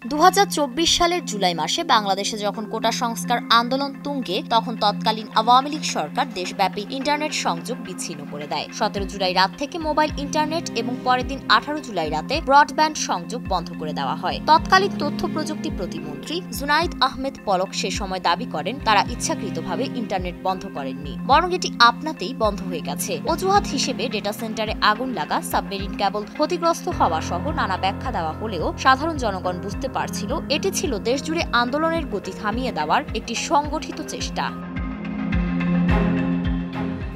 2024 সালের জুলাই মাসে বাংলাদেশে যখন কোটা সংস্কার আন্দোলন তুঙ্গে তখন তৎকালীন আওয়ামী লীগ সরকার দেশব্যাপী ইন্টারনেট সংযোগ বিচ্ছিন্ন করে দেয়। 17 জুলাই রাত থেকে মোবাইল ইন্টারনেট এবং পরের দিন 18 জুলাই রাতে ব্রডব্যান্ড সংযোগ বন্ধ করে দেওয়া হয়। তৎকালীন তথ্য প্রযুক্তি প্রতিমন্ত্রী জুনাইদ আহমেদ পলক সে সময় দাবি করেন তারা ইচ্ছাকৃতভাবে ইন্টারনেট বন্ধ করেননি, বরং এটি আপনাতেই বন্ধ হয়ে গেছে। অজুহাত হিসেবে ডেটা সেন্টারে আগুন লাগা, সাবমেরিন কেবল ক্ষতিগ্রস্ত হওয়া সহ নানা ব্যাখ্যা দেওয়া হলেও সাধারণ জনগণ বুঝতে পারছিল এটি ছিল দেশজুড়ে আন্দোলনের গতি থামিয়ে দেওয়ার একটি সংগঠিত চেষ্টা।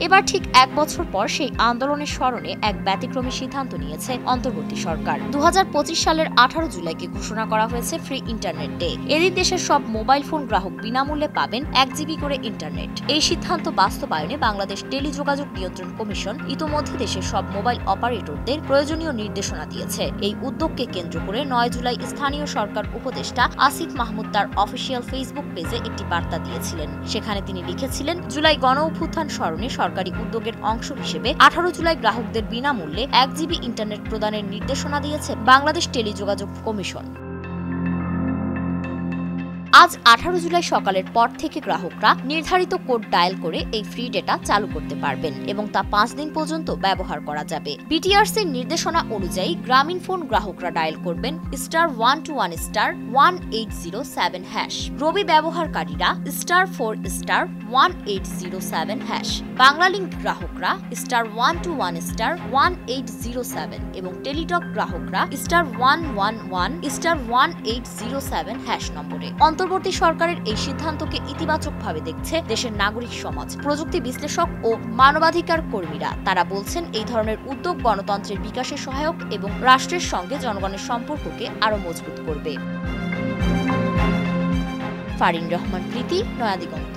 এবার ঠিক এক বছর পর সেই আন্দোলনের স্মরণে এক ব্যতিক্রমী সিদ্ধান্ত নিয়েছে অন্তর্বর্তী সরকার। 2025 সালের 18 জুলাইকে ঘোষণা করা হয়েছে ফ্রি ইন্টারনেট ডে। এদিন দেশের সব মোবাইল ফোন গ্রাহক বিনামূল্যে পাবেন 1 জিবি করে ইন্টারনেট। এই সিদ্ধান্ত বাস্তবায়নে বাংলাদেশ টেলিযোগাযোগ নিয়ন্ত্রণ কমিশন ইতোমধ্যে দেশের সব মোবাইল অপারেটরদের প্রয়োজনীয় নির্দেশনা দিয়েছে। এই উদ্যোগকে কেন্দ্র করে 9 জুলাই স্থানীয় সরকার উপদেষ্টা আসিফ মাহমুদ তার অফিসিয়াল ফেসবুক পেজে একটি বার্তা দিয়েছিলেন। সেখানে তিনি লিখেছিলেন, জুলাই গণ অভ্যুত্থান স্মরণে সরকারি উদ্যোগের অংশ হিসেবে 18 জুলাই গ্রাহকদের বিনামূল্যে 1 জিবি ইন্টারনেট প্রদানের নির্দেশনা দিয়েছে বাংলাদেশ টেলিযোগাযোগ কমিশন। আজ 18 জুলাই সকালের পর থেকে গ্রাহকরা নির্ধারিত কোড ডায়াল করে এই ফ্রি ডেটা চালু করতে পারবেন এবং তা 5 দিন পর্যন্ত ব্যবহার করা যাবে। বিটিআরসি এর নির্দেশনা অনুযায়ী গ্রামীণ ফোন গ্রাহকরা ডায়াল করবেন *121*1807#। রবি ব্যবহারকারীরা *4*1807#। বাংলালিংক গ্রাহকরা *121*1807 এবং টেলিটক গ্রাহকরা *111*1807# নম্বরে। অন্তর্বর্তী সরকারের এই সিদ্ধান্তকে ইতিবাচকভাবে দেখছে দেশের নাগরিক সমাজ, প্রযুক্তি বিশ্লেষক ও মানবাধিকার কর্মীরা। তারা বলছেন এই ধরনের উদ্যোগ গণতন্ত্রের বিকাশে সহায়ক এবং রাষ্ট্রের সঙ্গে জনগণের সম্পর্ককে আরও মজবুত করবে। ফারিন রহমান প্রীতি, নয়া দিগন্ত।